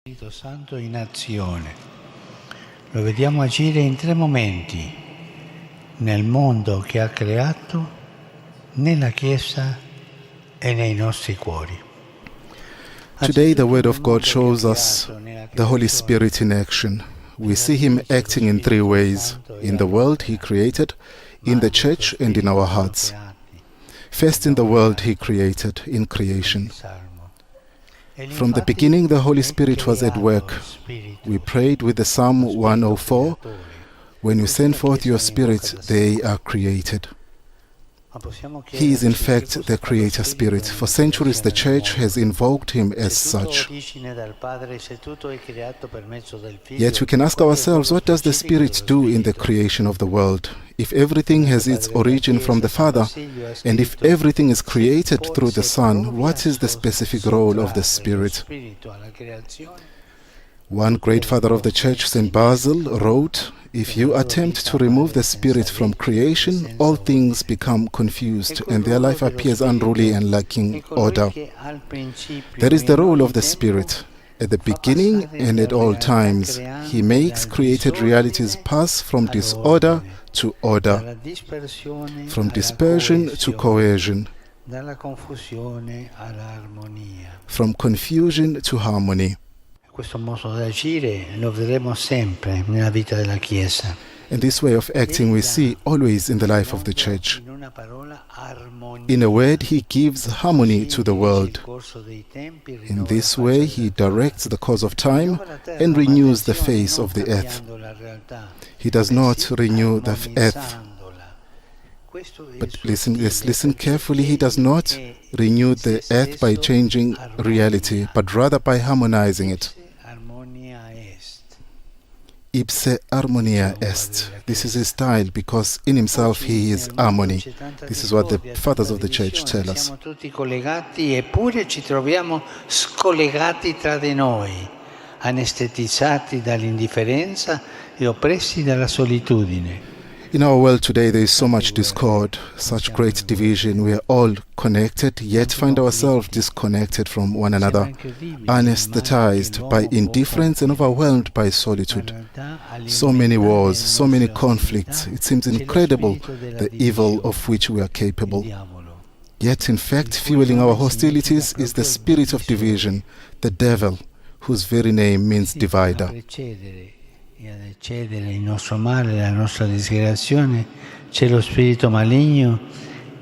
Spirito Santo in azione. Lo vediamo agire in 3 momenti: nel mondo che ha creato, nella Chiesa e nei nostri cuori. Today the Word of God shows us the Holy Spirit in action. We see Him acting in 3 ways: in the world He created, in the church and in our hearts. First, in the world He created, in creation. From the beginning the Holy Spirit was at work. We prayed with the Psalm 104, "When you send forth your Spirit, they are created." He is in fact the Creator Spirit. For centuries the Church has invoked Him as such. Yet we can ask ourselves, what does the Spirit do in the creation of the world? If everything has its origin from the Father, and if everything is created through the Son, what is the specific role of the Spirit? One great father of the Church, St. Basil, wrote, "If you attempt to remove the Spirit from creation, all things become confused, and their life appears unruly and lacking order." That is the role of the Spirit. At the beginning and at all times, He makes created realities pass from disorder to order, from dispersion to cohesion, from confusion to harmony. Questo modo di agire lo vedremo sempre nella vita della Chiesa. And this way of acting we see always in the life of the Church. In a word, He gives harmony to the world. In this way, He directs the course of time and renews the face of the earth. He does not renew the earth. But let's listen carefully. He does not renew the earth by changing reality, but rather by harmonizing it. Ipse harmonia est. This is His style, because in Himself He is harmony. This is what the fathers of the Church tell us. Siamo tutti collegati, eppure ci troviamo scollegati tra di noi, anestetizzati dall'indifferenza e oppressi dalla solitudine. In our world today there is so much discord, such great division. We are all connected, yet find ourselves disconnected from one another, anesthetized by indifference and overwhelmed by solitude. So many wars, so many conflicts. It seems incredible the evil of which we are capable. Yet in fact fueling our hostilities is the spirit of division, the devil, whose very name means divider. E ad eccedere il nostro male, la nostra disgregazione, c'è lo spirito maligno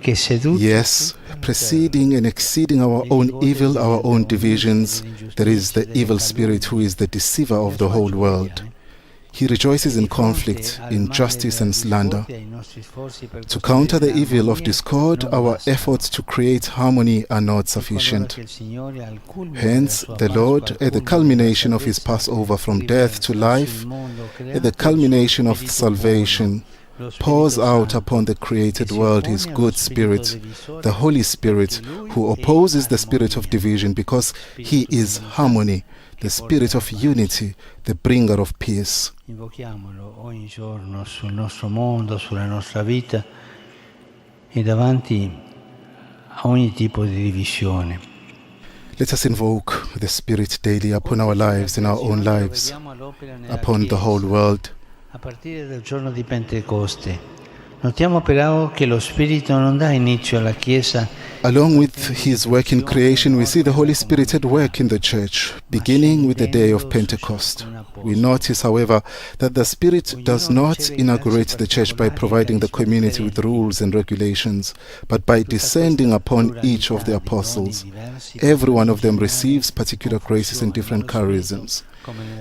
che seduce. Yes, preceding and exceeding our own evil, our own divisions, there is the evil spirit who is the deceiver of the whole world. He rejoices in conflict, injustice and slander. To counter the evil of discord, our efforts to create harmony are not sufficient. Hence, the Lord, at the culmination of His Passover from death to life, at the culmination of salvation, pours out upon the created world His good Spirit, the Holy Spirit, who opposes the spirit of division, because He is harmony, the spirit of unity, the bringer of peace. Invochiamolo ogni giorno sul nostro mondo, sulla nostra vita e davanti a ogni tipo di divisione. Let us invoke the Spirit daily upon our lives, in our own lives, upon the whole world. A partire dal giorno di Pentecoste, notiamo però che lo Spirito non dà inizio alla Chiesa. Along with His work in creation, we see the Holy Spirit at work in the Church, beginning with the day of Pentecost. We notice, however, that the Spirit does not inaugurate the Church by providing the community with rules and regulations, but by descending upon each of the apostles. Every one of them receives particular graces and different charisms.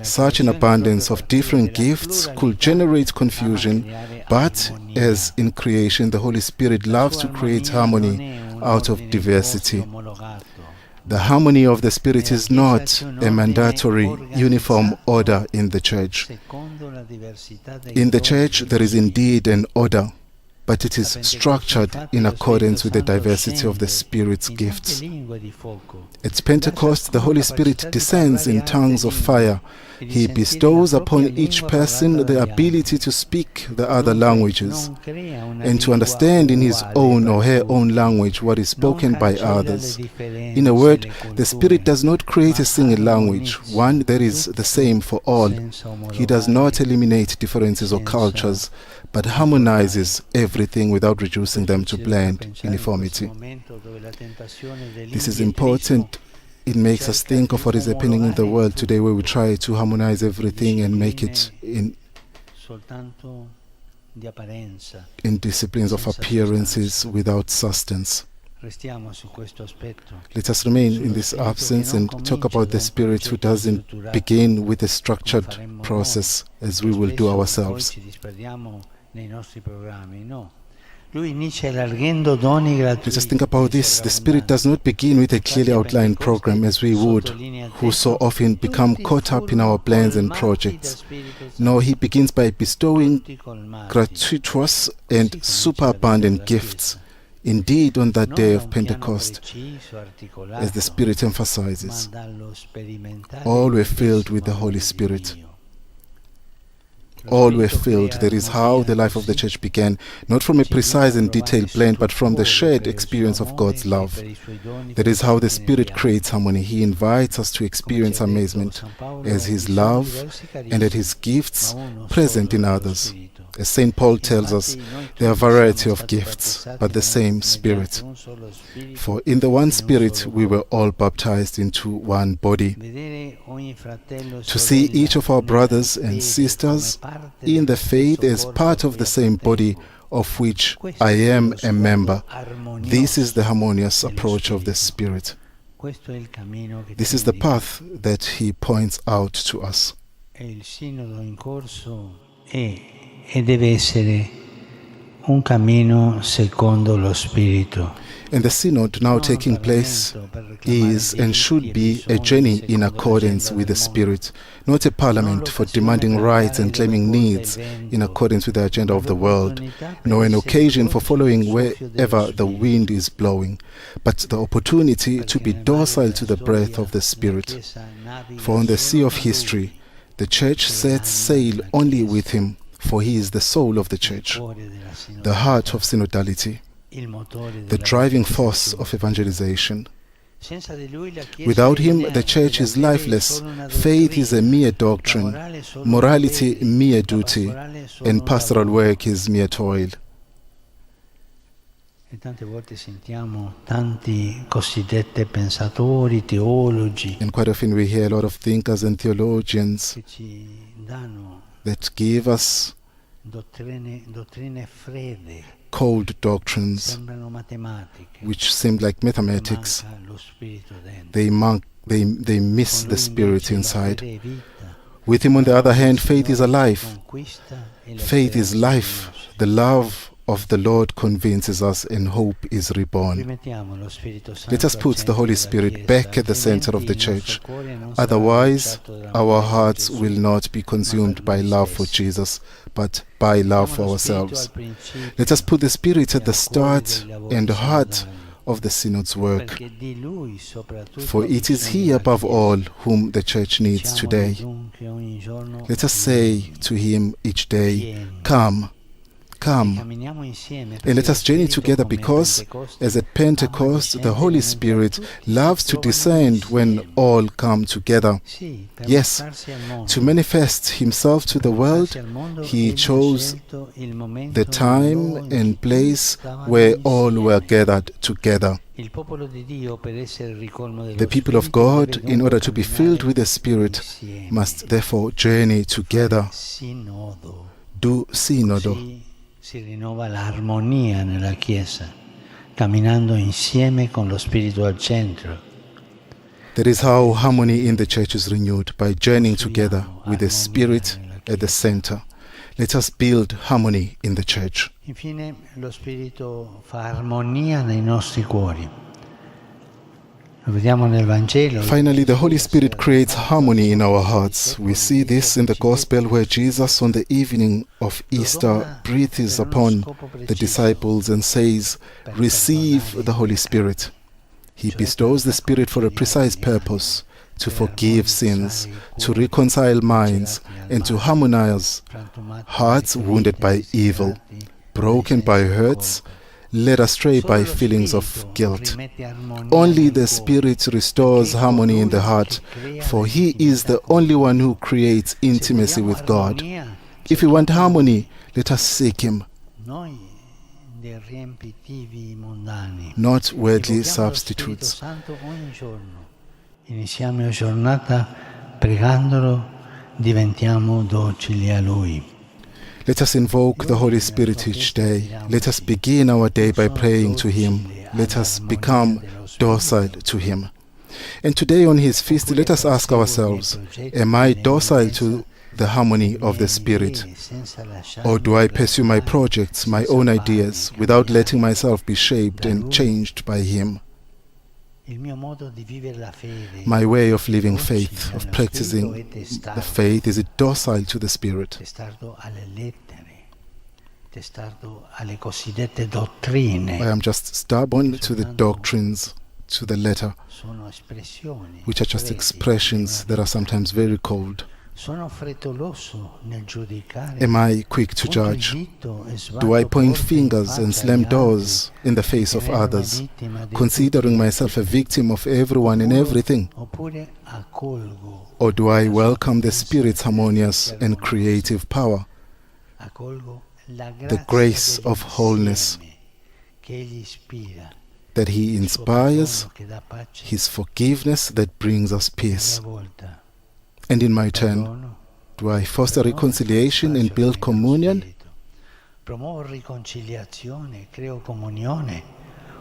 Such an abundance of different gifts could generate confusion, but as in creation, the Holy Spirit loves to create harmony out of diversity. The harmony of the Spirit is not a mandatory, uniform order in the Church. In the Church, there is indeed an order, but it is structured in accordance with the diversity of the Spirit's gifts. At Pentecost, the Holy Spirit descends in tongues of fire, He bestows upon each person the ability to speak the other languages and to understand in his own or her own language what is spoken by others. In a word, the Spirit does not create a single language, one that is the same for all. He does not eliminate differences or cultures, but harmonizes everything without reducing them to bland uniformity. This is important. It makes us think of what is happening in the world today, where we try to harmonize everything and make it in disciplines of appearances without substance. Let us remain in this absence and talk about the Spirit who doesn't begin with a structured process as we will do ourselves. Let us think about this. The Spirit does not begin with a clearly outlined program as we would, who so often become caught up in our plans and projects. No, He begins by bestowing gratuitous and superabundant gifts. Indeed, on that day of Pentecost, as the Spirit emphasizes, all were filled with the Holy Spirit. All were filled. That is how the life of the church began, not from a precise and detailed plan, but from the shared experience of God's love. That is how the Spirit creates harmony. He invites us to experience amazement as His love and at His gifts present in others. As St. Paul tells us, there are a variety of gifts, but the same Spirit. For in the one Spirit we were all baptized into one body. To see each of our brothers and sisters in the faith as part of the same body of which I am a member, this is the harmonious approach of the Spirit. This is the path that He points out to us. E deve essere un cammino secondo lo Spirito. And the synod now taking place is and should be a journey in accordance with the Spirit, not a parliament for demanding rights and claiming needs in accordance with the agenda of the world, nor an occasion for following wherever the wind is blowing, but the opportunity to be docile to the breath of the Spirit. For on the sea of history, the Church sets sail only with Him, for He is the soul of the Church, the heart of synodality, the driving force of evangelization. Without Him, the Church is lifeless, faith is a mere doctrine, morality mere duty, and pastoral work is mere toil. And quite often we hear a lot of thinkers and theologians that give us cold doctrines which seem like mathematics. They miss the Spirit inside. With Him, on the other hand, faith is alive. Faith is life. The love of the Lord convinces us and hope is reborn. Let us put the Holy Spirit back at the center of the Church. Otherwise, our hearts will not be consumed by love for Jesus, but by love for ourselves. Let us put the Spirit at the start and heart of the Synod's work, for it is He above all whom the Church needs today. Let us say to Him each day, "Come, come," and let us journey together, because, as at Pentecost, the Holy Spirit loves to descend when all come together. Yes, to manifest Himself to the world, He chose the time and place where all were gathered together. The people of God, in order to be filled with the Spirit, must therefore journey together. Do synodal. Si rinnova l'armonia nella Chiesa, camminando insieme con lo Spirito al centro. That is how harmony in the Church is renewed, by journeying together with the Spirit at the center. Let us build harmony in the Church. Infine, lo Spirito fa armonia nei nostri cuori. Finally, the Holy Spirit creates harmony in our hearts. We see this in the Gospel, where Jesus, on the evening of Easter, breathes upon the disciples and says, "Receive the Holy Spirit." He bestows the Spirit for a precise purpose, to forgive sins, to reconcile minds, and to harmonize hearts wounded by evil, broken by hurts, led astray by feelings of guilt. Only the Spirit restores harmony in the heart, for He is the only one who creates intimacy with God. If we want harmony, let us seek Him, not worldly substitutes. Iniziamo la giornata pregandolo, diventiamo docili a Lui. Let us invoke the Holy Spirit each day. Let us begin our day by praying to Him. Let us become docile to Him. And today on His feast, let us ask ourselves, am I docile to the harmony of the Spirit? Or do I pursue my projects, my own ideas, without letting myself be shaped and changed by Him? My way of living faith, of practicing the faith, is it docile to the Spirit? I am just stubborn to the doctrines, to the letter, which are just expressions that are sometimes very cold. Am I quick to judge? Do I point fingers and slam doors in the face of others, considering myself a victim of everyone and everything? Or do I welcome the Spirit's harmonious and creative power, the grace of wholeness that He inspires, His forgiveness that brings us peace? And in my turn, do I foster reconciliation and build communion? Promuovo riconciliazione, creo comunione,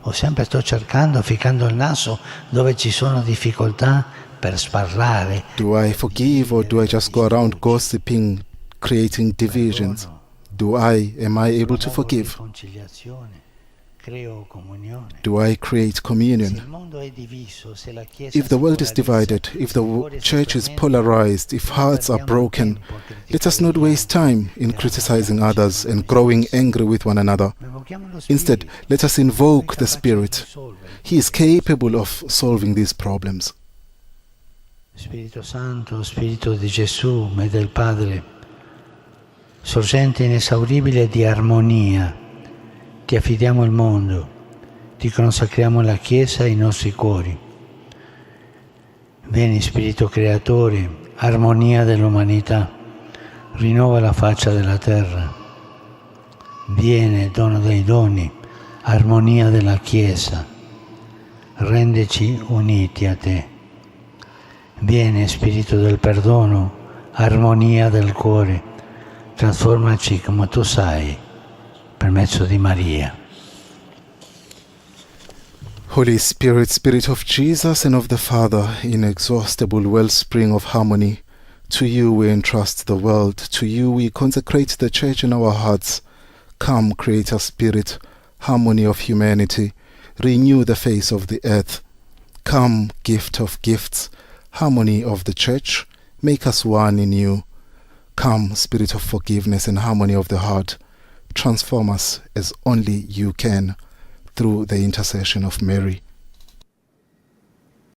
o sempre sto cercando, ficcando il naso dove ci sono difficoltà per sparlare? Do I forgive, or do I just go around gossiping, creating divisions? Am I able to forgive? Do I create communion? If the world is divided, if the church is polarized, if hearts are broken, let us not waste time in criticizing others and growing angry with one another. Instead, let us invoke the Spirit. He is capable of solving these problems. Spirito Santo, Spirito di Gesù e del Padre, sorgente inesauribile di armonia, ti affidiamo il mondo, ti consacriamo la Chiesa e i nostri cuori. Vieni Spirito Creatore, armonia dell'umanità, rinnova la faccia della terra. Viene, dono dei doni, armonia della Chiesa, rendeci uniti a te. Vieni Spirito del perdono, armonia del cuore, trasformaci come tu sai, per mezzo di Maria. Holy Spirit, Spirit of Jesus and of the Father, inexhaustible wellspring of harmony, to you we entrust the world, to you we consecrate the church in our hearts. Come, Creator Spirit, harmony of humanity, renew the face of the earth. Come, gift of gifts, harmony of the church, make us one in you. Come, Spirit of forgiveness and harmony of the heart, transform us as only you can, through the intercession of Mary.